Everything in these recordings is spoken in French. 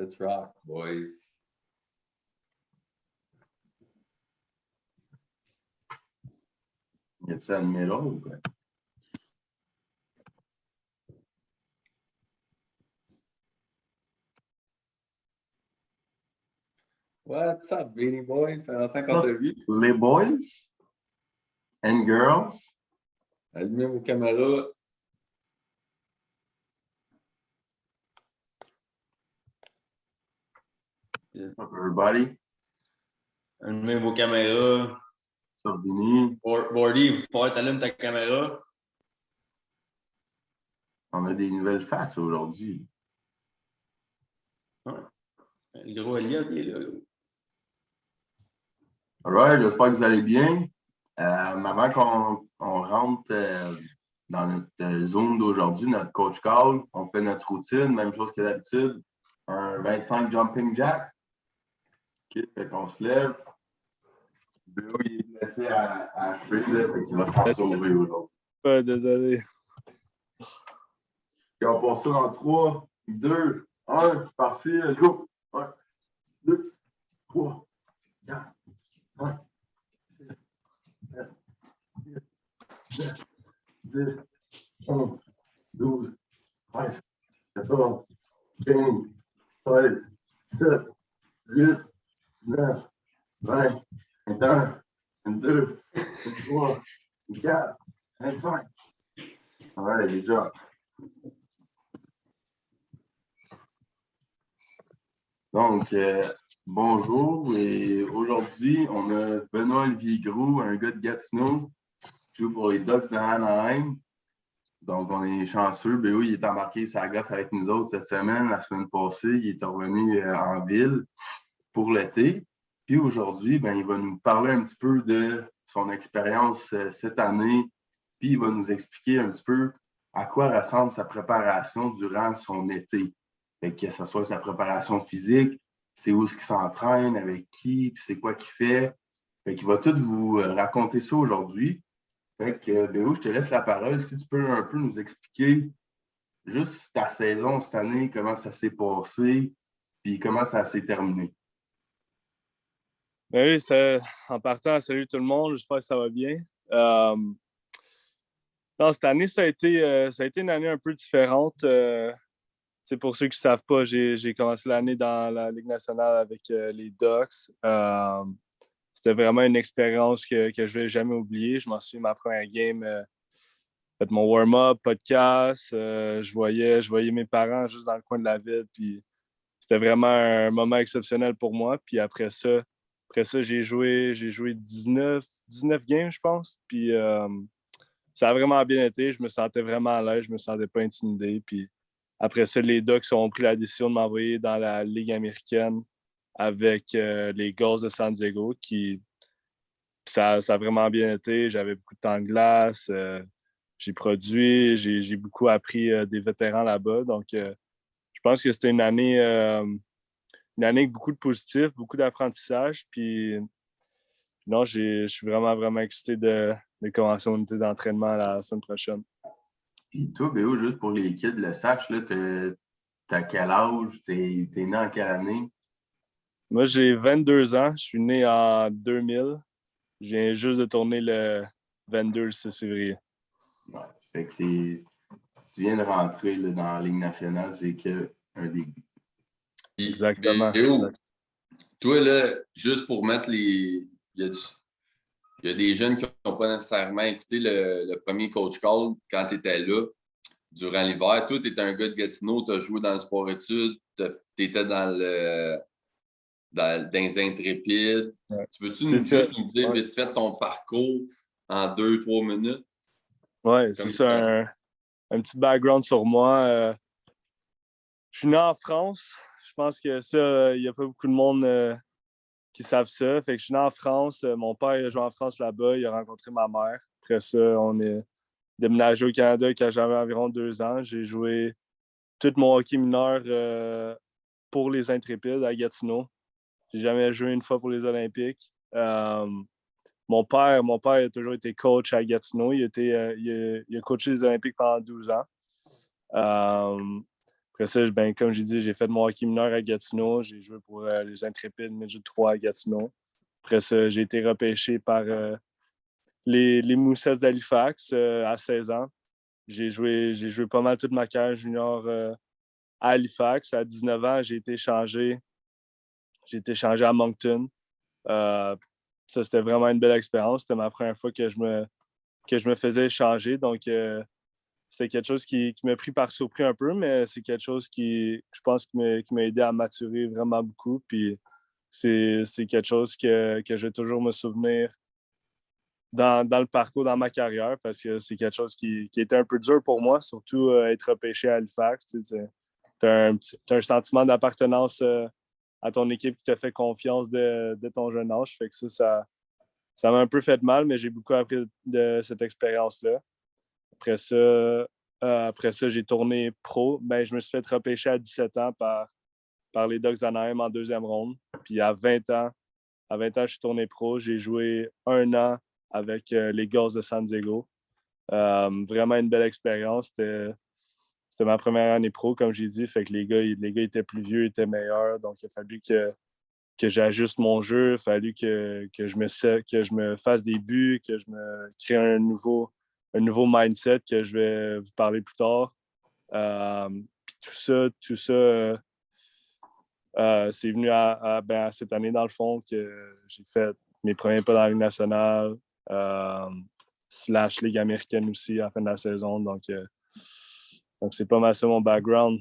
Let's rock, boys. Y a-tu un numéro ou quoi? What's up, Beanie Boy? Ça fait longtemps qu'on t'a vu. Les boys and girls. Allumez vos caméras. What's up, everybody? Allumez vos caméras. What's up, Vinny? Bordy, il faut faire t'allumes ta caméra. On a des nouvelles faces aujourd'hui. Ouais. Le gros Elliot, il est là. Alright, j'espère que vous allez bien. Avant qu'on rentre dans notre Zoom d'aujourd'hui, notre coach call, on fait notre routine, même chose que d'habitude. Un 25 jumping jack. OK, fait qu'on se lève. Béo, il est blessé à cheville, là, fait qu'il va se faire sauver aujourd'hui. Ouais, désolé. Et on passe ça dans 3, 2, 1, c'est parti, let's go! 1, 2, 3, 4, 5, 6, 7, 8, 9, 10, 11, 12, 13, 14, 15, 16, 17, 18, 19, 20, 21, 22, 23, 24, 25. Ouais, déjà. Donc, bonjour et aujourd'hui, on a Benoît-Olivier Groux, un gars de Gatineau, qui joue pour les Ducks de Anaheim. Donc, on est chanceux. Béo, il est embarqué sa glace avec nous autres cette semaine. La semaine passée, il est revenu en ville pour l'été. Puis aujourd'hui, ben, il va nous parler un petit peu de son expérience cette année. Puis il va nous expliquer un petit peu à quoi ressemble sa préparation durant son été. Fait que ce soit sa préparation physique, c'est où est-ce qu'il s'entraîne, avec qui, puis c'est quoi qu'il fait. Fait qu'il va tout vous raconter ça aujourd'hui. Fait que, Béo, je te laisse la parole. Si tu peux un peu nous expliquer juste ta saison cette année, comment ça s'est passé, puis comment ça s'est terminé. Ben oui, en partant, salut tout le monde, j'espère que ça va bien. Non, cette année, ça a été une année un peu différente. Pour ceux qui ne savent pas, j'ai commencé l'année dans la Ligue nationale avec les Ducks. C'était vraiment une expérience que je ne vais jamais oublier. Je m'en souviens, ma première game, fait mon warm-up, podcast. Je voyais mes parents juste dans le coin de la ville. Puis c'était vraiment un moment exceptionnel pour moi. Puis après ça, j'ai joué 19 games, je pense. Puis ça a vraiment bien été. Je me sentais vraiment à l'aise. Je me sentais pas intimidé. Puis après ça, les Ducks ont pris la décision de m'envoyer dans la Ligue américaine avec les Gulls de San Diego. Ça a vraiment bien été. J'avais beaucoup de temps de glace. J'ai produit. J'ai beaucoup appris des vétérans là-bas. Donc, je pense que c'était une année avec beaucoup de positifs, beaucoup d'apprentissage. Puis, non, je suis vraiment, vraiment excité de commencer mon unité d'entraînement la semaine prochaine. Puis toi, Béo, juste pour les kids le sachent, t'as quel âge? T'es né en quelle année? Moi, j'ai 22 ans. Je suis né en 2000. Je viens juste de tourner le 22 le 6 février. Ouais, fait que si tu viens de rentrer là, dans la Ligue nationale, c'est qu'un début. Exactement. Béo, toi, là, juste pour mettre les... Il y a des jeunes qui n'ont pas nécessairement écouté le premier coach call quand tu étais là, durant l'hiver. Toi, tu étais un gars de Gatineau, tu as joué dans le sport-études, tu étais dans les Intrépides. Ouais. Tu peux-tu juste nous dire vite fait ton parcours en 2-3 minutes? Oui, c'est ça, un petit background sur moi. Je suis né en France. Je pense que ça, il n'y a pas beaucoup de monde qui savent ça. Fait que je suis né en France. Mon père a joué en France là-bas. Il a rencontré ma mère. Après ça, on est déménagé au Canada quand j'avais environ 2 ans. J'ai joué tout mon hockey mineur pour les Intrépides à Gatineau. J'ai jamais joué une fois pour les Olympiques. Mon père a toujours été coach à Gatineau. Il a coaché les Olympiques pendant 12 ans. Après Après ça, ben, comme j'ai dit, j'ai fait mon hockey mineur à Gatineau. J'ai joué pour les Intrépides Midget 3 à Gatineau. Après ça, j'ai été repêché par les Moussets d'Halifax à 16 ans. J'ai joué pas mal toute ma carrière junior à Halifax. À 19 ans, j'ai été échangé à Moncton. Ça, c'était vraiment une belle expérience. C'était ma première fois que je me faisais échanger. Donc, c'est quelque chose qui m'a pris par surpris un peu, mais c'est quelque chose qui, je pense, qui m'a aidé à maturer vraiment beaucoup. Puis, c'est quelque chose que je vais toujours me souvenir dans le parcours, dans ma carrière, parce que c'est quelque chose qui était un peu dur pour moi, surtout être repêché à Halifax. Tu as un sentiment d'appartenance à ton équipe qui te fait confiance de ton jeune âge. Fait que ça m'a un peu fait mal, mais j'ai beaucoup appris de cette expérience-là. Après ça, j'ai tourné pro. Ben, je me suis fait repêcher à 17 ans par les Ducks d'Anaheim en deuxième ronde. Puis à 20 ans, je suis tourné pro. J'ai joué 1 an avec les Gulls de San Diego. Vraiment une belle expérience. C'était ma première année pro, comme j'ai dit. Fait que les gars étaient plus vieux, étaient meilleurs. Donc, il a fallu que j'ajuste mon jeu. Il a fallu que je me fasse des buts, que je me crée un nouveau mindset que je vais vous parler plus tard. Puis tout ça c'est venu à cette année, dans le fond, que j'ai fait mes premiers pas dans la Ligue nationale, / Ligue américaine aussi à la fin de la saison. Donc c'est pas mal ça mon background.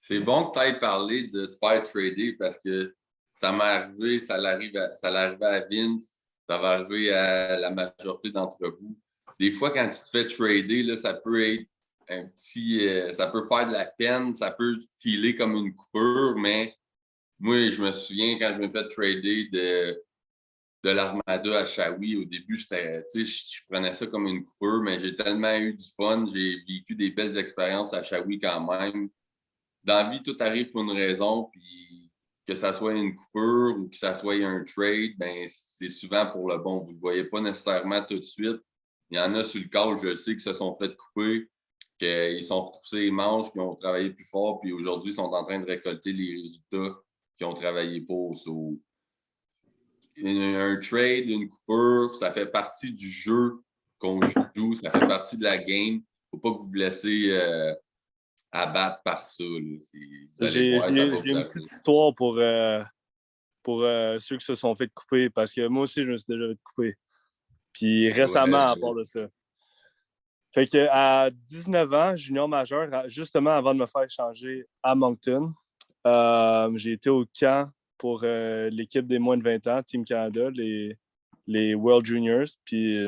C'est bon que tu aies parlé de te faire trader parce que ça m'est arrivé, ça l'arrivait à Vince, ça va arriver à la majorité d'entre vous. Des fois, quand tu te fais trader, là, ça peut être ça peut faire de la peine, ça peut filer comme une coupure, mais moi, je me souviens quand je me fais trader de l'Armada à Shawi, au début, je prenais ça comme une coupure, mais j'ai tellement eu du fun, j'ai vécu des belles expériences à Shawi quand même. Dans la vie, tout arrive pour une raison, puis que ça soit une coupure ou que ça soit un trade, ben c'est souvent pour le bon. Vous ne le voyez pas nécessairement tout de suite. Il y en a sur le call, je le sais, qui se sont fait couper, qu'ils sont retroussés les manches, qui ont travaillé plus fort, puis aujourd'hui, ils sont en train de récolter les résultats qu'ils ont travaillé pour. Un trade, une coupure, ça fait partie du jeu qu'on joue, ça fait partie de la game. Il ne faut pas que vous vous laissez abattre par ça. J'ai une petite histoire pour ceux qui se sont fait couper, parce que moi aussi, je me suis déjà fait couper. Puis récemment, à part de ça. Fait que à 19 ans, junior majeur, justement avant de me faire échanger à Moncton, j'ai été au camp pour l'équipe des moins de 20 ans, Team Canada, les World Juniors. Puis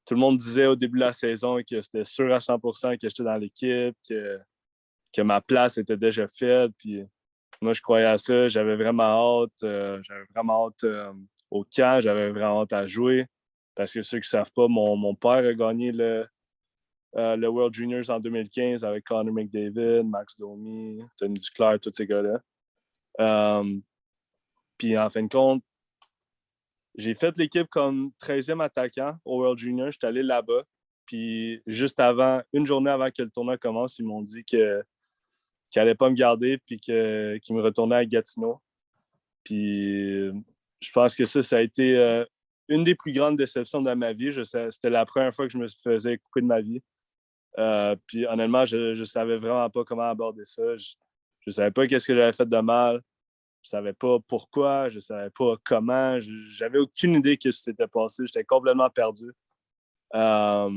tout le monde disait au début de la saison que c'était sûr à 100% que j'étais dans l'équipe, que ma place était déjà faite. Puis moi, je croyais à ça. J'avais vraiment hâte. Au camp. J'avais vraiment hâte à jouer. Parce que ceux qui ne savent pas, mon père a gagné le World Juniors en 2015 avec Connor McDavid, Max Domi, Tony Duclair, tous ces gars-là. Puis en fin de compte, j'ai fait l'équipe comme 13e attaquant au World Juniors. J'étais allé là-bas. Puis juste une journée avant que le tournoi commence, ils m'ont dit qu'ils n'allaient pas me garder puis qu'ils me retournaient à Gatineau. Puis je pense que ça a été une des plus grandes déceptions de ma vie. C'était la première fois que je me faisais couper de ma vie. Puis honnêtement, je ne savais vraiment pas comment aborder ça. Je ne savais pas qu'est-ce que j'avais fait de mal. Je ne savais pas pourquoi, je ne savais pas comment. J'avais aucune idée de ce qui s'était passé. J'étais complètement perdu. La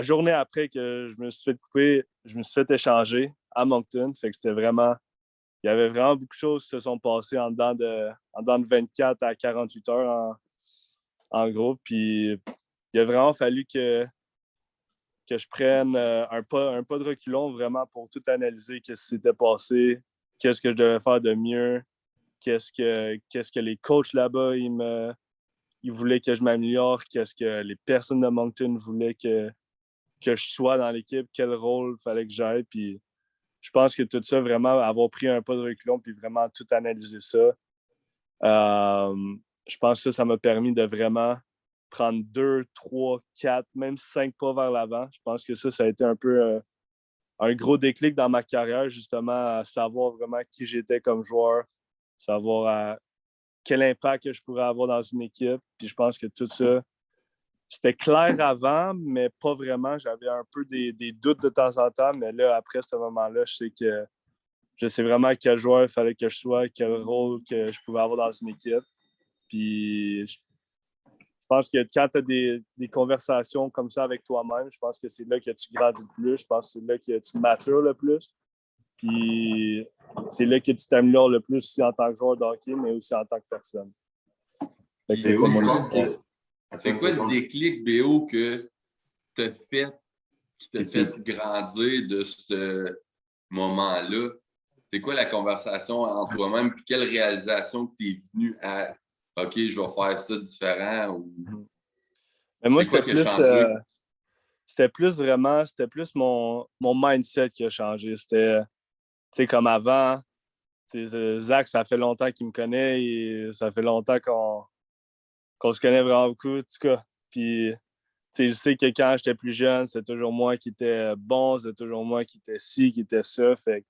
journée après que je me suis fait couper, je me suis fait échanger à Moncton. Fait que c'était vraiment... Il y avait vraiment beaucoup de choses qui se sont passées en dedans de 24 à 48 heures en gros. Puis il a vraiment fallu que je prenne un pas de reculon vraiment pour tout analyser ce qui s'était passé, qu'est-ce que je devais faire de mieux, qu'est-ce que les coachs là-bas ils voulaient que je m'améliore, qu'est-ce que les personnes de Moncton voulaient que je sois dans l'équipe, quel rôle il fallait que j'aille. Puis je pense que tout ça, vraiment, avoir pris un pas de reculon puis vraiment tout analyser ça, je pense que ça m'a permis de vraiment prendre 2, 3, 4, même 5 pas vers l'avant. Je pense que ça a été un peu un gros déclic dans ma carrière, justement, à savoir vraiment qui j'étais comme joueur, savoir quel impact que je pourrais avoir dans une équipe. Puis je pense que tout ça, c'était clair avant, mais pas vraiment. J'avais un peu des doutes de temps en temps, mais là, après ce moment-là, je sais vraiment quel joueur il fallait que je sois, quel rôle que je pouvais avoir dans une équipe. Puis je pense que quand tu as des conversations comme ça avec toi-même, je pense que c'est là que tu grandis le plus. Je pense que c'est là que tu matures le plus. Puis c'est là que tu t'améliores le plus aussi en tant que joueur de hockey, mais aussi en tant que personne. Puis, Mais oui, je pense que. c'est quoi le déclic, BO, que t'as fait, qui t'a fait grandir de ce moment-là? C'est quoi la conversation entre toi-même? Puis quelle réalisation que tu es venu à OK, je vais faire ça différent? Ou... Mais moi, c'est quoi qui a changé? C'était plus mon mindset qui a changé. C'était, tu sais, comme avant, Zach, ça fait longtemps qu'il me connaît et ça fait longtemps qu'on se connaît vraiment beaucoup, en tout cas. Puis, tu sais, je sais que quand j'étais plus jeune, c'était toujours moi qui étais bon, c'était toujours moi qui était ci, qui était ça. Fait que,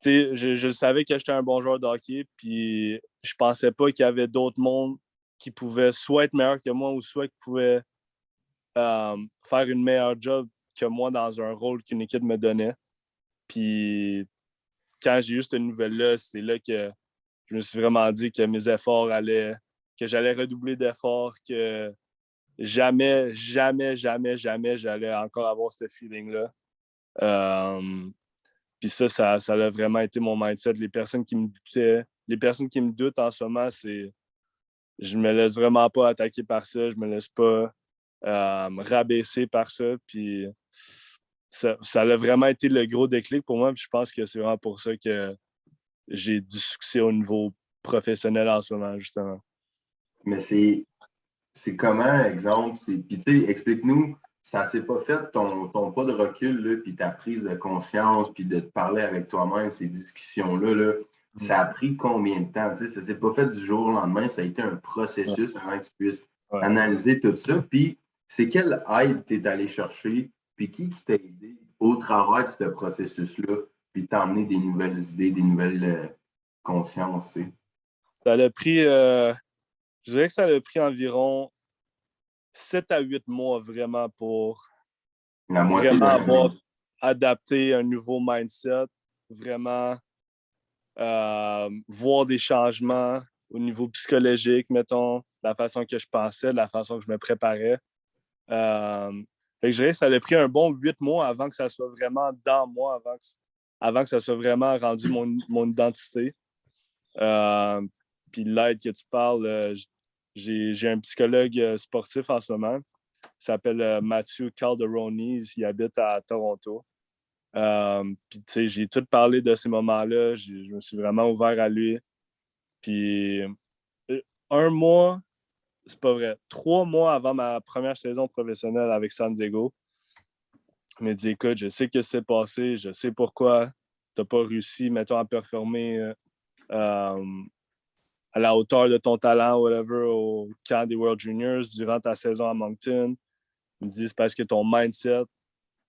tu sais, je savais que j'étais un bon joueur de hockey, puis je pensais pas qu'il y avait d'autres mondes qui pouvaient soit être meilleurs que moi ou soit qui pouvaient faire une meilleure job que moi dans un rôle qu'une équipe me donnait. Puis quand j'ai eu cette nouvelle-là, c'est là que je me suis vraiment dit que mes efforts que j'allais redoubler d'efforts, que jamais, jamais, jamais, jamais j'allais encore avoir ce feeling-là. Puis ça a vraiment été mon mindset. Les personnes qui me doutaient, les personnes qui me doutent en ce moment, je me laisse vraiment pas attaquer par ça, je me laisse pas rabaisser par ça. Puis ça a vraiment été le gros déclic pour moi. Puis je pense que c'est vraiment pour ça que j'ai du succès au niveau professionnel en ce moment, justement. Mais c'est comment, exemple, puis tu sais, explique-nous, ça s'est pas fait ton pas de recul, là, puis ta prise de conscience, puis de te parler avec toi-même, ces discussions-là, là, ça a pris combien de temps? Tu sais, ça s'est pas fait du jour au lendemain, ça a été un processus avant que tu puisses analyser tout ça. Puis, c'est quelle aide tu es allé chercher, puis qui t'a aidé au travers de ce processus-là, puis t'a amené des nouvelles idées, des nouvelles consciences, tu sais? Ça l'a pris, je dirais que ça a pris environ 7 à 8 mois vraiment pour La moitié vraiment de avoir adapté un nouveau mindset, vraiment voir des changements au niveau psychologique, mettons, la façon que je pensais, la façon que je me préparais. Fait que je dirais que ça a pris un bon 8 mois avant que ça soit vraiment dans moi, avant que ça soit vraiment rendu mon identité. Puis l'aide que tu parles, j'ai un psychologue sportif en ce moment. Il s'appelle Matthew Calderoni. Il habite à Toronto. Puis, tu sais, j'ai tout parlé de ces moments-là. Je me suis vraiment ouvert à lui. Puis, un mois, c'est pas vrai, 3 mois avant ma première saison professionnelle avec San Diego, il m'a dit, écoute, je sais ce qui s'est passé, je sais pourquoi tu n'as pas réussi, mettons, à performer à la hauteur de ton talent, whatever, au camp des World Juniors durant ta saison à Moncton. Il me dit, c'est parce que ton mindset,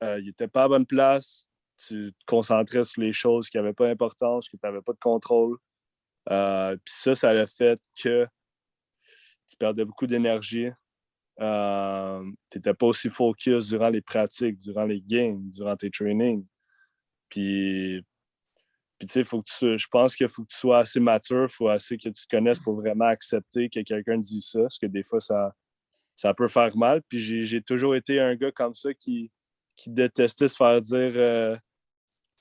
il n'était pas à bonne place. Tu te concentrais sur les choses qui n'avaient pas d'importance, que tu n'avais pas de contrôle. Puis ça l'a fait que tu perdais beaucoup d'énergie. Tu n'étais pas aussi focus durant les pratiques, durant les games, durant tes trainings. Puis tu sais, je pense qu'il faut que tu sois assez mature, il faut assez que tu te connaisses pour vraiment accepter que quelqu'un dise ça, parce que des fois, ça peut faire mal. Puis j'ai toujours été un gars comme ça qui détestait se faire dire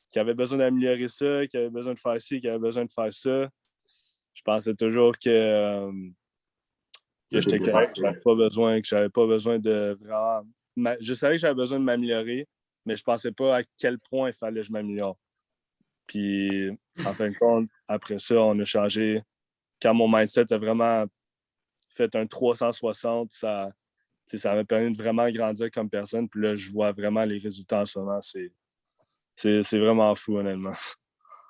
qu'il avait besoin d'améliorer ça, qu'il avait besoin de faire ci, qu'il avait besoin de faire ça. Je pensais toujours que j'étais correct, que j'avais pas besoin de vraiment. Je savais que j'avais besoin de m'améliorer, mais je pensais pas à quel point il fallait que je m'améliore. Puis, en fin de compte, après ça, on a changé. Quand mon mindset a vraiment fait un 360, ça m'a permis de vraiment grandir comme personne. Puis là, je vois vraiment les résultats en ce moment. C'est vraiment fou, honnêtement.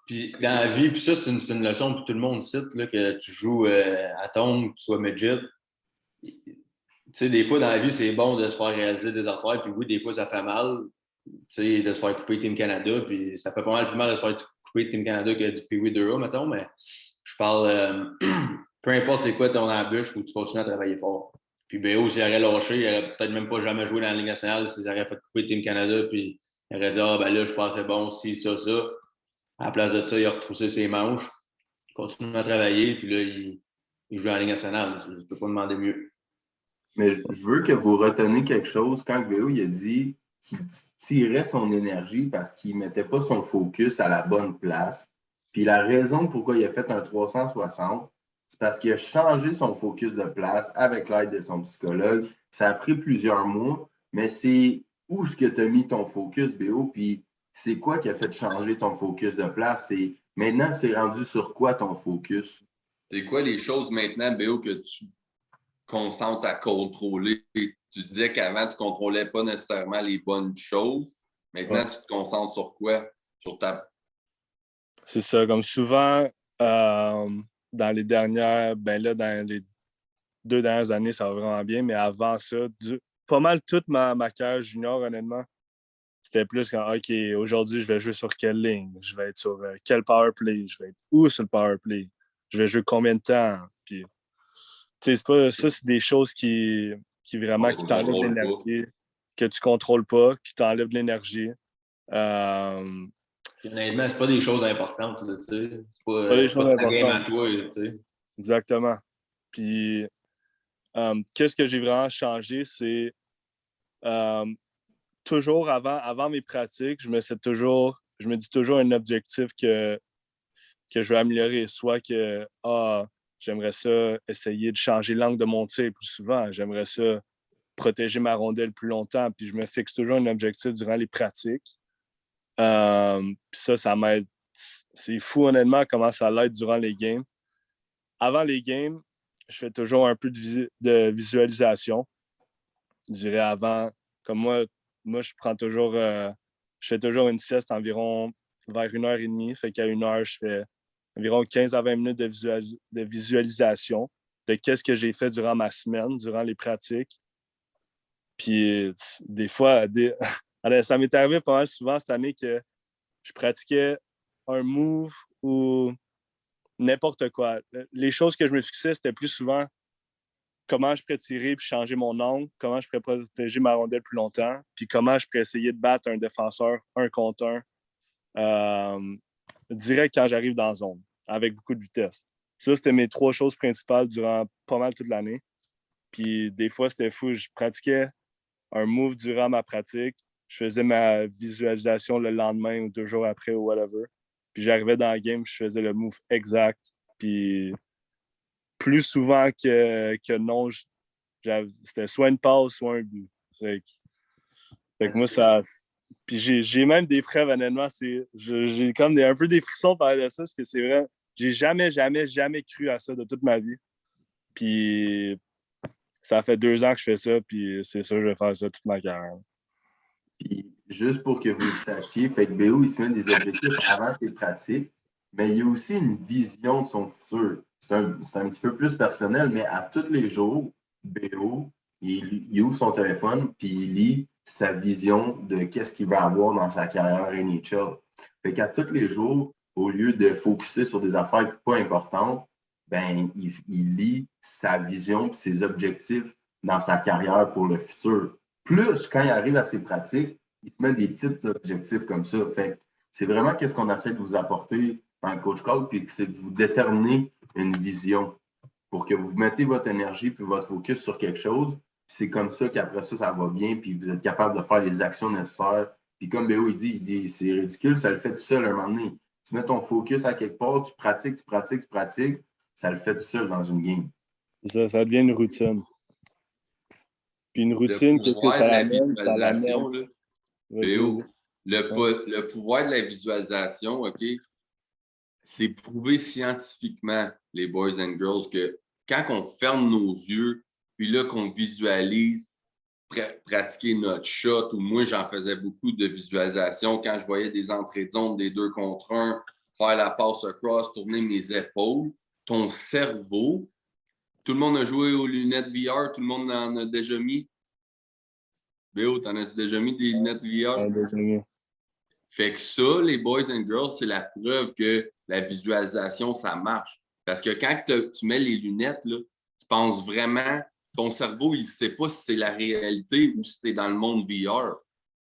Puis dans la vie, puis ça, c'est une leçon que tout le monde cite, là, que tu joues à tombe, que tu sois midget. Tu sais, des fois, dans la vie, c'est bon de se faire réaliser des affaires, puis oui, des fois, ça fait mal. de se faire couper Team Canada, puis ça fait pas mal plus mal de se faire couper Team Canada que du Pee-Wee 2A, mettons, mais je parle, peu importe c'est quoi ton embûche, il faut que tu continues à travailler fort. Puis BO, s'il aurait lâché, il aurait peut-être même pas jamais joué dans la Ligue nationale s'ils auraient fait couper Team Canada, puis il aurait dit « Ah, ben là, je pensais bon, si, ça. » À la place de ça, il a retroussé ses manches, il continue à travailler, puis là, il joue dans la Ligue nationale. Je ne peux pas demander mieux. Mais je veux que vous reteniez quelque chose quand BO il a dit qu'il tirait son énergie parce qu'il ne mettait pas son focus à la bonne place. Puis la raison pourquoi il a fait un 360, c'est parce qu'il a changé son focus de place avec l'aide de son psychologue. Ça a pris plusieurs mois, mais c'est où est-ce que tu as mis ton focus, BO? Puis c'est quoi qui a fait changer ton focus de place? Maintenant, c'est rendu sur quoi ton focus? C'est quoi les choses maintenant, BO, que tu concentres à contrôler? Tu disais qu'avant, tu ne contrôlais pas nécessairement les bonnes choses. Maintenant, tu te concentres sur quoi? Sur ta... C'est ça, comme souvent, dans les dernières, dans les 2 dernières années, ça va vraiment bien, mais avant ça, pas mal toute ma carrière junior, honnêtement, c'était plus quand, OK, aujourd'hui, je vais jouer sur quelle ligne? Je vais être sur quel power play? Je vais être où sur le power play? Je vais jouer combien de temps? Puis, c'est pas, ça, c'est des choses qui vraiment qui t'enlèvent de l'énergie, que tu contrôles pas, qui t'enlèvent de l'énergie. Honnêtement, c'est pas des choses importantes, là, tu sais. C'est Pas des pas choses ta game à importantes. toi, tu sais. Exactement. Puis, qu'est-ce que j'ai vraiment changé, c'est toujours avant mes pratiques, je me dis toujours un objectif que je veux améliorer. Soit que j'aimerais ça essayer de changer l'angle de mon tir plus souvent. J'aimerais ça protéger ma rondelle plus longtemps. Puis je me fixe toujours un objectif durant les pratiques. Puis ça m'aide. C'est fou, honnêtement, comment ça l'aide durant les games. Avant les games, je fais toujours un peu de visualisation. Je dirais avant, comme moi je prends toujours, je fais toujours une sieste environ vers 1h30. Fait qu'à 1h, je fais environ 15 à 20 minutes de visualisation de qu'est-ce que j'ai fait durant ma semaine, durant les pratiques. Puis des fois, ça m'est arrivé pas mal souvent cette année que je pratiquais un move ou n'importe quoi. Les choses que je me fixais, c'était plus souvent comment je pourrais tirer puis changer mon angle, comment je pourrais protéger ma rondelle plus longtemps, puis comment je pourrais essayer de battre un défenseur 1 contre 1 direct quand j'arrive dans la zone, avec beaucoup de vitesse. Ça, c'était mes 3 choses principales durant pas mal toute l'année. Puis des fois, c'était fou. Je pratiquais un move durant ma pratique. Je faisais ma visualisation le lendemain ou 2 jours après ou whatever. Puis j'arrivais dans la game, je faisais le move exact. Puis plus souvent que non, c'était soit une passe, soit un but. Fait que moi, ça. Puis j'ai même des preuves, honnêtement. J'ai comme un peu des frissons par de ça, parce que c'est vrai. J'ai jamais cru à ça de toute ma vie. Puis ça fait 2 ans que je fais ça, puis c'est sûr que je vais faire ça toute ma carrière. Puis, juste pour que vous le sachiez, fait que BO, il se met des objectifs avant ses pratiques, mais il y a aussi une vision de son futur. C'est un petit peu plus personnel, mais à tous les jours, BO, il ouvre son téléphone, puis il lit sa vision de qu'est-ce qu'il va avoir dans sa carrière NHL. Fait qu'à tous les jours, au lieu de focuser sur des affaires pas importantes, ben, il lit sa vision et ses objectifs dans sa carrière pour le futur. Plus, quand il arrive à ses pratiques, il se met des petits objectifs comme ça. Fait c'est vraiment qu'est-ce qu'on essaie de vous apporter dans le Coach Call, puis c'est de vous déterminer une vision pour que vous mettez votre énergie puis votre focus sur quelque chose. C'est comme ça qu'après ça, ça va bien, puis vous êtes capable de faire les actions nécessaires. Puis comme Béo, il dit c'est ridicule, ça le fait tout seul à un moment donné. Tu mets ton focus à quelque part, tu pratiques, ça le fait tout seul dans une game. Ça devient une routine. Puis une routine, qu'est-ce que ça l'amène? Ça l'amène. Le pouvoir de la visualisation, OK, c'est prouvé scientifiquement, les boys and girls, que quand on ferme nos yeux, puis là qu'on visualise pratiquer notre shot, ou moi, j'en faisais beaucoup de visualisation quand je voyais des entrées de zone des 2 contre 1, faire la passe across, tourner mes épaules, ton cerveau, tout le monde a joué aux lunettes VR, tout le monde en a déjà mis. Béo, t'en as déjà mis des lunettes VR? Ouais, déjà mieux. Fait que ça, les boys and girls, c'est la preuve que la visualisation, ça marche. Parce que quand tu mets les lunettes, là, tu penses vraiment, ton cerveau, il ne sait pas si c'est la réalité ou si c'est dans le monde VR.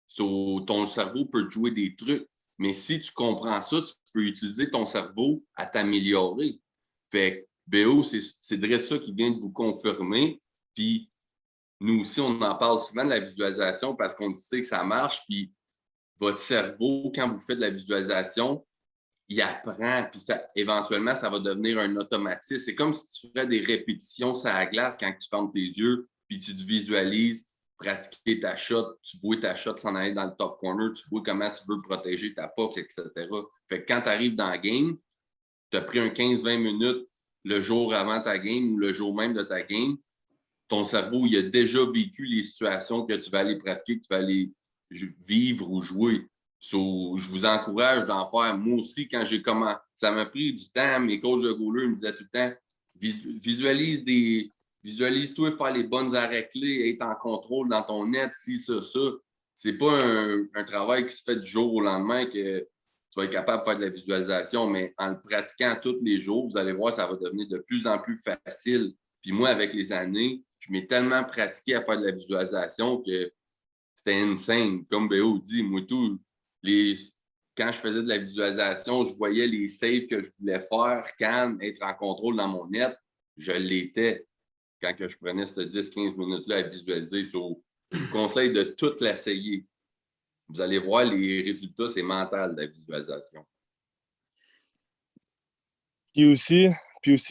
So, ton cerveau peut te jouer des trucs. Mais si tu comprends ça, tu peux utiliser ton cerveau à t'améliorer. Fait que BO, c'est vrai ça qui vient de vous confirmer. Puis nous aussi, on en parle souvent de la visualisation parce qu'on sait que ça marche. Puis votre cerveau, quand vous faites de la visualisation, il apprend, puis éventuellement, ça va devenir un automatisme. C'est comme si tu ferais des répétitions sur la glace quand tu fermes tes yeux, puis tu te visualises pratiquer ta shot, tu vois ta shot s'en aller dans le top corner, tu vois comment tu veux protéger ta puck, etc. Fait que quand tu arrives dans la game, tu as pris un 15-20 minutes le jour avant ta game ou le jour même de ta game, ton cerveau, il a déjà vécu les situations que tu vas aller pratiquer, que tu vas aller vivre ou jouer. So, je vous encourage d'en faire. Moi aussi, quand j'ai commencé, ça m'a pris du temps. Mes coachs de goaler me disaient tout le temps, visualise-toi faire les bonnes arrêts-clés, être en contrôle dans ton net, si, ça. C'est pas un travail qui se fait du jour au lendemain que tu vas être capable de faire de la visualisation, mais en le pratiquant tous les jours, vous allez voir, ça va devenir de plus en plus facile. Puis moi, avec les années, je m'ai tellement pratiqué à faire de la visualisation que c'était insane. Comme Béo dit, moi tout, quand je faisais de la visualisation, je voyais les saves que je voulais faire, être en contrôle dans mon net, je l'étais quand que je prenais ces 10-15 minutes-là à visualiser. So, je vous conseille de tout l'essayer. Vous allez voir les résultats, c'est mental, la visualisation. Puis aussi,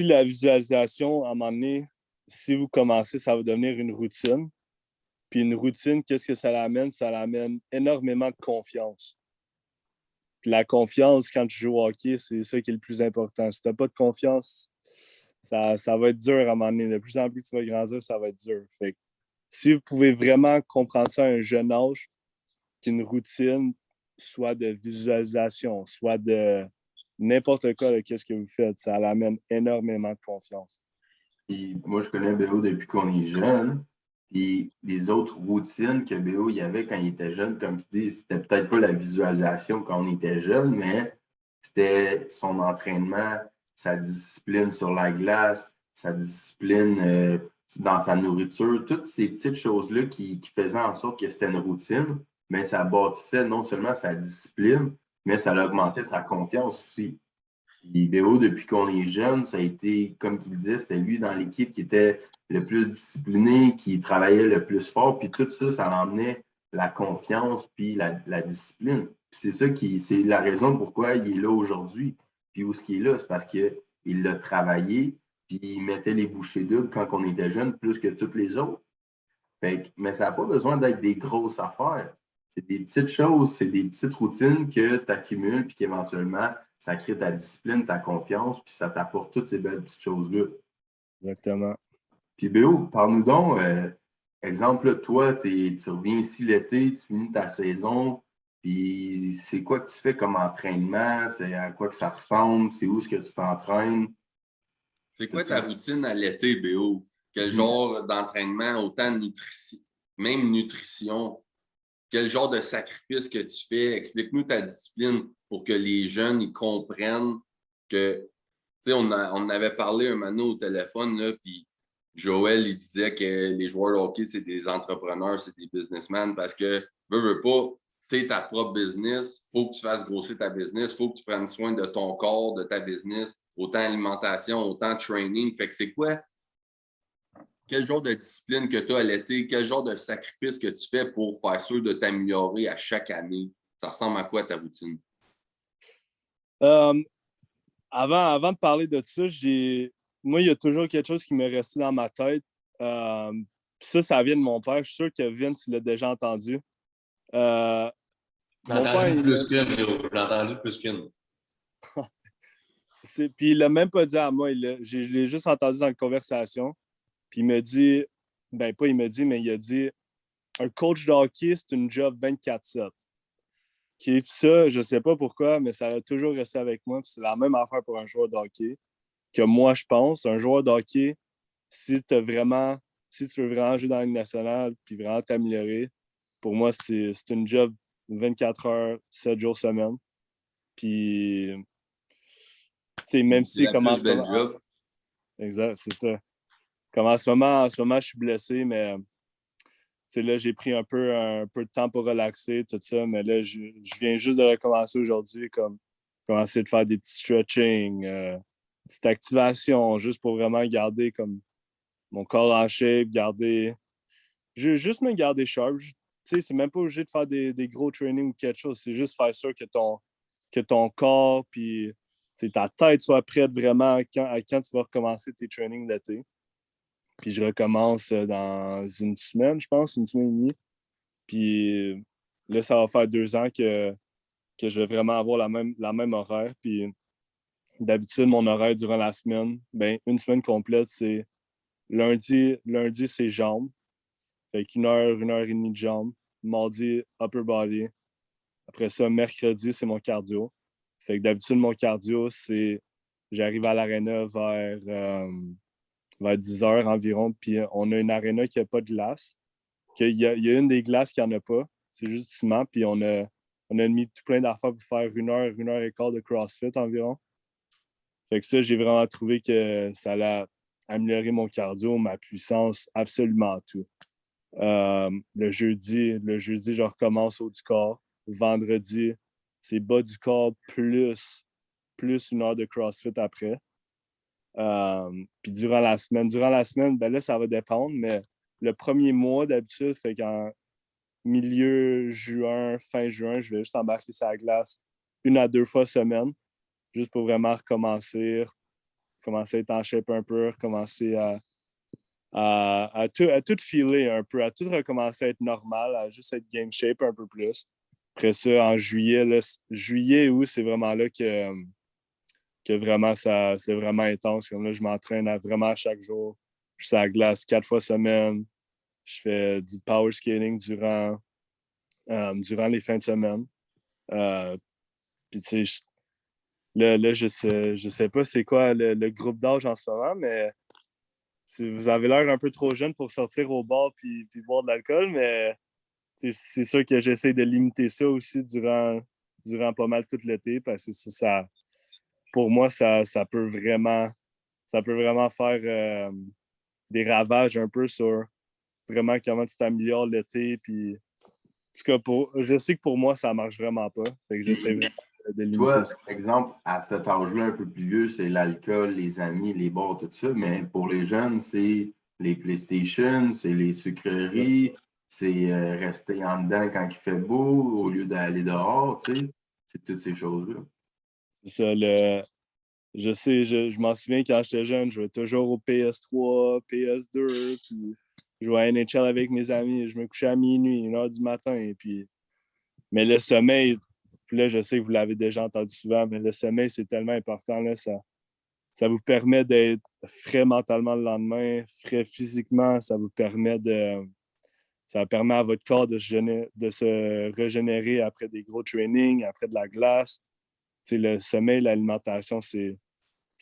la visualisation, à un moment donné, si vous commencez, ça va devenir une routine. Puis une routine, qu'est-ce que ça l'amène? Ça l'amène énormément de confiance. Puis la confiance, quand tu joues au hockey, c'est ça qui est le plus important. Si tu n'as pas de confiance, ça va être dur à un moment donné. De plus en plus tu vas grandir, ça va être dur. Fait que si vous pouvez vraiment comprendre ça à un jeune âge, qu'une routine, soit de visualisation, soit de n'importe quoi de qu'est-ce que vous faites, ça l'amène énormément de confiance. Puis moi, je connais Béo depuis qu'on est jeune. Puis les autres routines que Béo y avait quand il était jeune, comme tu dis, c'était peut-être pas la visualisation quand on était jeune, mais c'était son entraînement, sa discipline sur la glace, sa discipline dans sa nourriture, toutes ces petites choses-là qui faisaient en sorte que c'était une routine, mais ça bâtissait non seulement sa discipline, mais ça augmentait sa confiance aussi. Puis BO, depuis qu'on est jeune, ça a été, comme il disait, c'était lui dans l'équipe qui était le plus discipliné, qui travaillait le plus fort. Puis tout ça, ça l'emmenait la confiance puis la discipline. Puis c'est ça c'est la raison pourquoi il est là aujourd'hui. Puis où ce qu'il est là, c'est parce qu'il l'a travaillé, puis il mettait les bouchées doubles quand on était jeune, plus que toutes les autres. Mais ça n'a pas besoin d'être des grosses affaires. C'est des petites choses, c'est des petites routines que tu accumules, puis qu'éventuellement, ça crée ta discipline, ta confiance, puis ça t'apporte toutes ces belles petites choses-là. Exactement. Puis Béo, parle-nous donc, exemple, là, toi, tu reviens ici l'été, tu finis ta saison, puis c'est quoi que tu fais comme entraînement? C'est à quoi que ça ressemble? C'est où est-ce que tu t'entraînes? C'est quoi ta routine à l'été, BO? Quel genre d'entraînement, autant de nutrition, même nutrition? Quel genre de sacrifice que tu fais? Explique-nous ta discipline pour que les jeunes ils comprennent que, tu sais, on avait parlé un moment au téléphone, là, puis Joël, il disait que les joueurs de hockey, c'est des entrepreneurs, c'est des businessmen parce que, veux pas, tu es ta propre business, il faut que tu fasses grossir ta business, il faut que tu prennes soin de ton corps, de ta business, autant alimentation, autant training. Fait que c'est quoi? Quel genre de discipline que tu as à l'été? Quel genre de sacrifice que tu fais pour faire sûr de t'améliorer à chaque année? Ça ressemble à quoi ta routine? Avant de parler de ça, moi, il y a toujours quelque chose qui m'est resté dans ma tête. Ça vient de mon père. Je suis sûr que Vince l'a déjà entendu. J'ai entendu plus qu'une, j'ai entendu plus qu'une. Puis il l'a même pas dit à moi. Je l'ai juste entendu dans une conversation. Puis il me dit, ben pas il me dit, mais il a dit, un coach de hockey, c'est une job 24/7. Puis ça, je sais pas pourquoi, mais ça a toujours resté avec moi. Puis c'est la même affaire pour un joueur de hockey que moi, je pense. Un joueur de hockey, si tu veux vraiment jouer dans la Ligue nationale puis vraiment t'améliorer, pour moi, c'est une job 24 heures, 7 jours semaine. Puis, tu sais, même si la plus belle job. Exact, c'est ça. Comme en ce moment, je suis blessé, mais là, j'ai pris un peu de temps pour relaxer, tout ça, mais là, je viens juste de recommencer aujourd'hui, comme commencer de faire des petits stretching, petite activation, juste pour vraiment garder comme mon corps en shape, juste me garder sharp. Tu sais, c'est même pas obligé de faire des gros trainings ou quelque chose, c'est juste faire sûr que ton corps puis ta tête soit prête vraiment quand tu vas recommencer tes trainings d'été. Puis je recommence dans une semaine, je pense, une semaine et demie. Puis là, ça va faire 2 ans que je vais vraiment avoir la même horaire. Puis d'habitude, mon horaire durant la semaine, ben une semaine complète, c'est lundi, c'est jambes. Fait qu'une heure et demie de jambes. Mardi, upper body. Après ça, mercredi, c'est mon cardio. Fait que d'habitude, mon cardio, c'est j'arrive à l'aréna vers 10 heures environ. Puis on a une aréna qui n'a pas de glace. Il y a une des glaces qui n'en a pas. C'est juste du ciment. Puis on a mis tout plein d'affaires pour faire une heure et quart de CrossFit environ. Fait que ça, j'ai vraiment trouvé que ça allait améliorer mon cardio, ma puissance, absolument tout. Le jeudi, je recommence haut du corps. Vendredi, c'est bas du corps plus une heure de CrossFit après. Puis durant la semaine, ben là, ça va dépendre, mais le premier mois d'habitude, fait qu'en milieu juin, fin juin, je vais juste embarquer sur la glace 1 à 2 fois semaine, juste pour vraiment commencer à être en shape un peu, commencer à tout filer un peu, à tout recommencer à être normal, à juste être game shape un peu plus. Après ça, en juillet, août, c'est vraiment là que vraiment c'est vraiment intense. Comme là, je m'entraîne vraiment chaque jour. Je suis à la glace 4 fois semaine. Je fais du power skating durant les fins de semaine. Puis tu sais, là, je sais pas c'est quoi le groupe d'âge en ce moment, mais vous avez l'air un peu trop jeune pour sortir au bar puis boire de l'alcool, mais c'est sûr que j'essaie de limiter ça aussi durant pas mal tout l'été parce que pour moi, ça peut vraiment faire des ravages un peu sur vraiment comment tu t'améliores l'été. Puis, en tout cas, je sais que pour moi, ça marche vraiment pas. Fait que j'essaie vraiment de limiter Toi, ça. par exemple, à cet âge-là, un peu plus vieux, c'est l'alcool, les amis, les bars, tout ça. Mais pour les jeunes, c'est les PlayStation, c'est les sucreries, c'est rester en dedans quand il fait beau au lieu d'aller dehors, tu sais. C'est toutes ces choses-là. C'est ça, je sais, je m'en souviens quand j'étais jeune, je jouais toujours au PS3, PS2, puis je jouais à NHL avec mes amis. Je me couchais à minuit, 1 heure du matin. Mais le sommeil, puis là, je sais que vous l'avez déjà entendu souvent, mais le sommeil, c'est tellement important. Là, ça vous permet d'être frais mentalement le lendemain, frais physiquement. Ça permet à votre corps de se régénérer après des gros trainings, après de la glace. Le sommeil, l'alimentation, c'est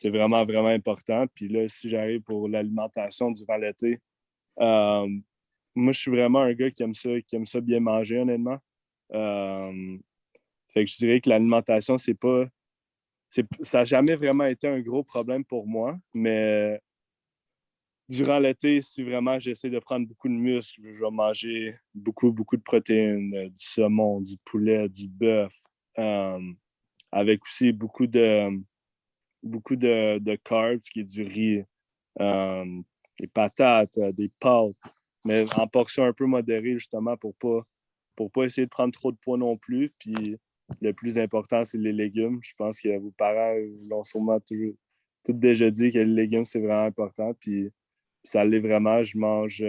vraiment, vraiment important. Puis là, si j'arrive pour l'alimentation durant l'été, euh, moi, je suis vraiment un gars qui aime ça bien manger, honnêtement. Euh, Fait que je dirais que l'alimentation, ça n'a jamais vraiment été un gros problème pour moi, mais durant l'été, si vraiment j'essaie de prendre beaucoup de muscles, je vais manger beaucoup, beaucoup de protéines, du saumon, du poulet, du bœuf, euh, avec aussi beaucoup de carbs, qui est du riz, des patates, des pâtes, mais en portion un peu modérée, justement, pour pas essayer de prendre trop de poids non plus. Puis le plus important, c'est les légumes. Je pense que vos parents l'ont sûrement tout déjà dit que les légumes, c'est vraiment important. Puis ça l'est vraiment. Je mange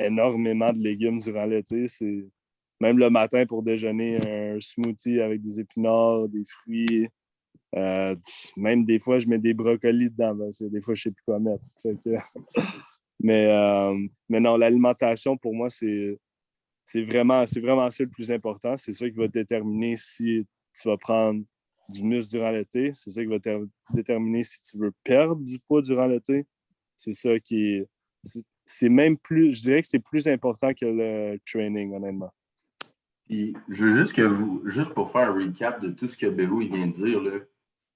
énormément de légumes durant l'été. Même le matin pour déjeuner, un smoothie avec des épinards, des fruits. Même des fois, je mets des brocolis dedans parce que des fois, je ne sais plus quoi mettre. Mais non, l'alimentation, pour moi, c'est vraiment ça le plus important. C'est ça qui va déterminer si tu vas prendre du muscle durant l'été. C'est ça qui va déterminer si tu veux perdre du poids durant l'été. C'est ça qui est. c'est même plus, je dirais que c'est plus important que le training, honnêtement. Puis, je veux juste pour faire un recap de tout ce que Béo il vient de dire, là,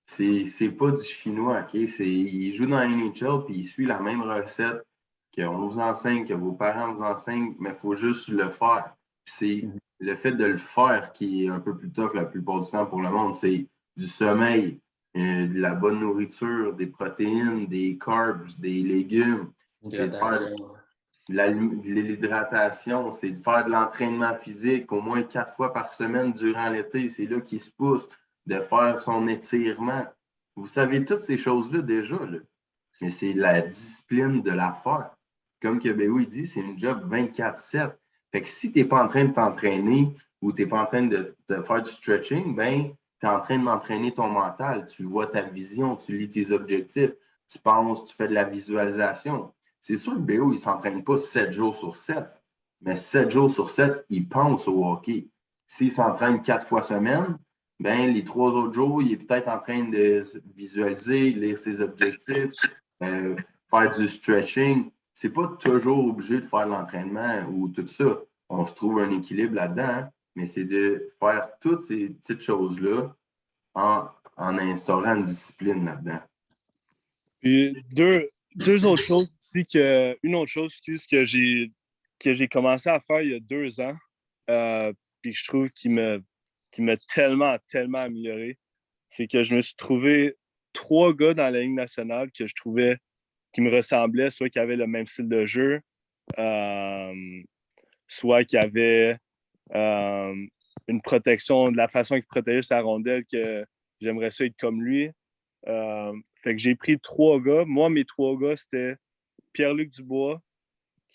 c'est pas du chinois, OK? Il joue dans la NHL puis il suit la même recette qu'on vous enseigne, que vos parents vous enseignent, mais il faut juste le faire. Puis c'est le fait de le faire qui est un peu plus tough la plupart du temps pour le monde. C'est du sommeil, de la bonne nourriture, des protéines, des carbs, des légumes. C'est de faire de l'hydratation, c'est de faire de l'entraînement physique au moins 4 fois par semaine durant l'été. C'est là qu'il se pousse, de faire son étirement. Vous savez toutes ces choses-là déjà, là. Mais c'est la discipline de la faire. Comme que Béou il dit, c'est une job 24/7. Fait que si tu n'es pas en train de t'entraîner ou tu n'es pas en train de faire du stretching, ben, tu es en train d'entraîner ton mental. Tu vois ta vision, tu lis tes objectifs, tu penses, tu fais de la visualisation. C'est sûr que Béo, il ne s'entraîne pas 7 jours sur 7, mais 7 jours sur 7, il pense au hockey. S'il s'entraîne 4 fois semaine, ben, les 3 autres jours, il est peut-être en train de visualiser, lire ses objectifs, faire du stretching. C'est pas toujours obligé de faire de l'entraînement ou tout ça. On se trouve un équilibre là-dedans, hein, mais c'est de faire toutes ces petites choses-là en instaurant une discipline là-dedans. Puis deux autres choses aussi une autre chose, excuse, que j'ai commencé à faire il y a 2 ans, puis je trouve qui m'a tellement amélioré, c'est que je me suis trouvé 3 gars dans la Ligue nationale que je trouvais qui me ressemblaient, soit qui avaient le même style de jeu, soit qui avaient une protection, de la façon qu'il protégeait sa rondelle, que j'aimerais ça être comme lui. Fait que j'ai pris 3 gars. Moi, mes 3 gars, c'était Pierre-Luc Dubois,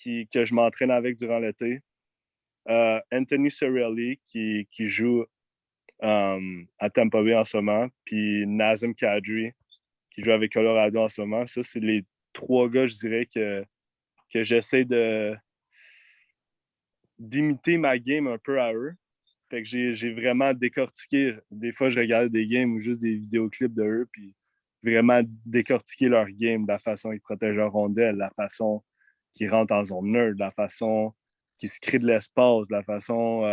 que je m'entraîne avec durant l'été. Anthony Cirelli, qui joue à Tampa Bay en ce moment. Puis Nazem Kadri, qui joue avec Colorado en ce moment. Ça, c'est les 3 gars, je dirais, que j'essaie d'imiter ma game un peu à eux. Fait que j'ai vraiment décortiqué. Des fois, je regardais des games ou juste des vidéoclips de eux, puis vraiment décortiquer leur game, la façon qu'ils protègent leur rondelle, la façon qu'ils rentrent en zone neutre, la façon qu'ils se créent de l'espace, la façon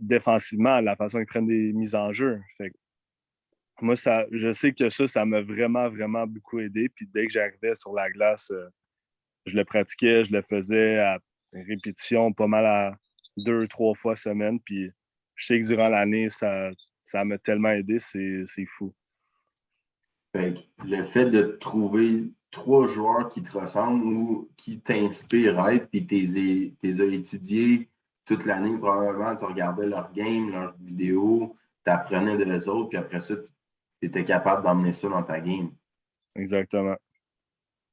défensivement, la façon qu'ils prennent des mises en jeu. Fait que moi, je sais que ça m'a vraiment, vraiment beaucoup aidé. Puis dès que j'arrivais sur la glace, je le pratiquais, je le faisais à répétition pas mal à 2-3 fois semaine. Puis je sais que durant l'année, ça m'a tellement aidé, c'est fou. Fait que le fait de trouver 3 joueurs qui te ressemblent ou qui t'inspirent à être, puis tu les as étudiés toute l'année, probablement, tu regardais leurs games, leurs vidéos, tu apprenais d'eux autres, puis après ça, tu étais capable d'emmener ça dans ta game. Exactement.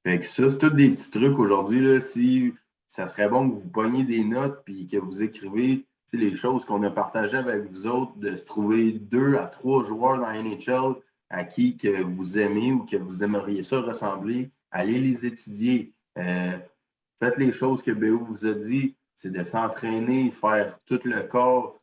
Fait que ça, c'est tous des petits trucs aujourd'hui. Là, si ça serait bon que vous preniez des notes puis que vous écrivez les choses qu'on a partagées avec vous autres, de se trouver 2 à 3 joueurs dans la NHL à qui que vous aimez ou que vous aimeriez ça ressembler. Allez les étudier. Faites les choses que Béo vous a dit, c'est de s'entraîner, faire tout le corps,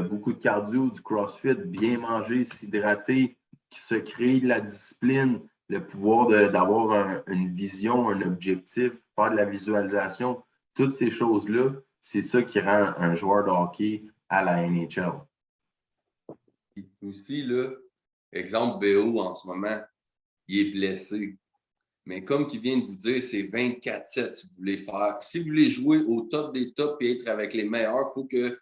beaucoup de cardio, du crossfit, bien manger, s'hydrater, se créer de la discipline, le pouvoir d'avoir une vision, un objectif, faire de la visualisation, toutes ces choses-là, c'est ça qui rend un joueur de hockey à la NHL. Aussi, là, exemple, BO en ce moment, il est blessé. Mais comme il vient de vous dire, c'est 24/7 si vous voulez faire. Si vous voulez jouer au top des tops et être avec les meilleurs, il faut que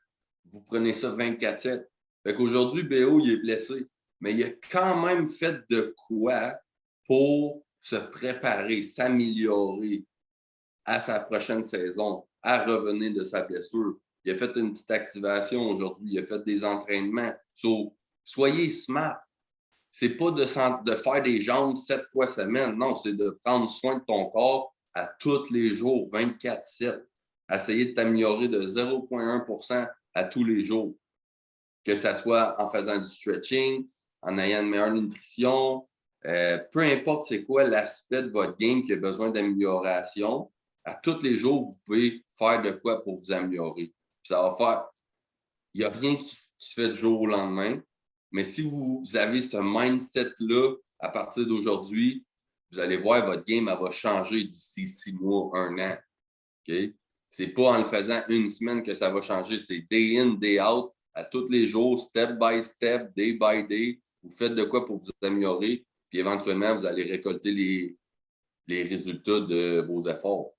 vous preniez ça 24/7. Fait qu'aujourd'hui, BO, il est blessé. Mais il a quand même fait de quoi pour se préparer, s'améliorer à sa prochaine saison, à revenir de sa blessure. Il a fait une petite activation aujourd'hui, il a fait des entraînements. Soyez smart. C'est pas de faire des jambes 7 fois semaine. Non, c'est de prendre soin de ton corps à tous les jours, 24/7. Essayer de t'améliorer de 0,1% à tous les jours. Que ce soit en faisant du stretching, en ayant une meilleure nutrition, peu importe c'est quoi l'aspect de votre game qui a besoin d'amélioration, à tous les jours, vous pouvez faire de quoi pour vous améliorer. Puis ça va faire. Il n'y a rien qui se fait du jour au lendemain. Mais si vous avez ce mindset-là à partir d'aujourd'hui, vous allez voir, votre game, elle va changer d'ici 6 mois, 1 an. OK? C'est pas en le faisant une semaine que ça va changer. C'est day in, day out, à tous les jours, step by step, day by day. Vous faites de quoi pour vous améliorer, puis éventuellement, vous allez récolter les résultats de vos efforts.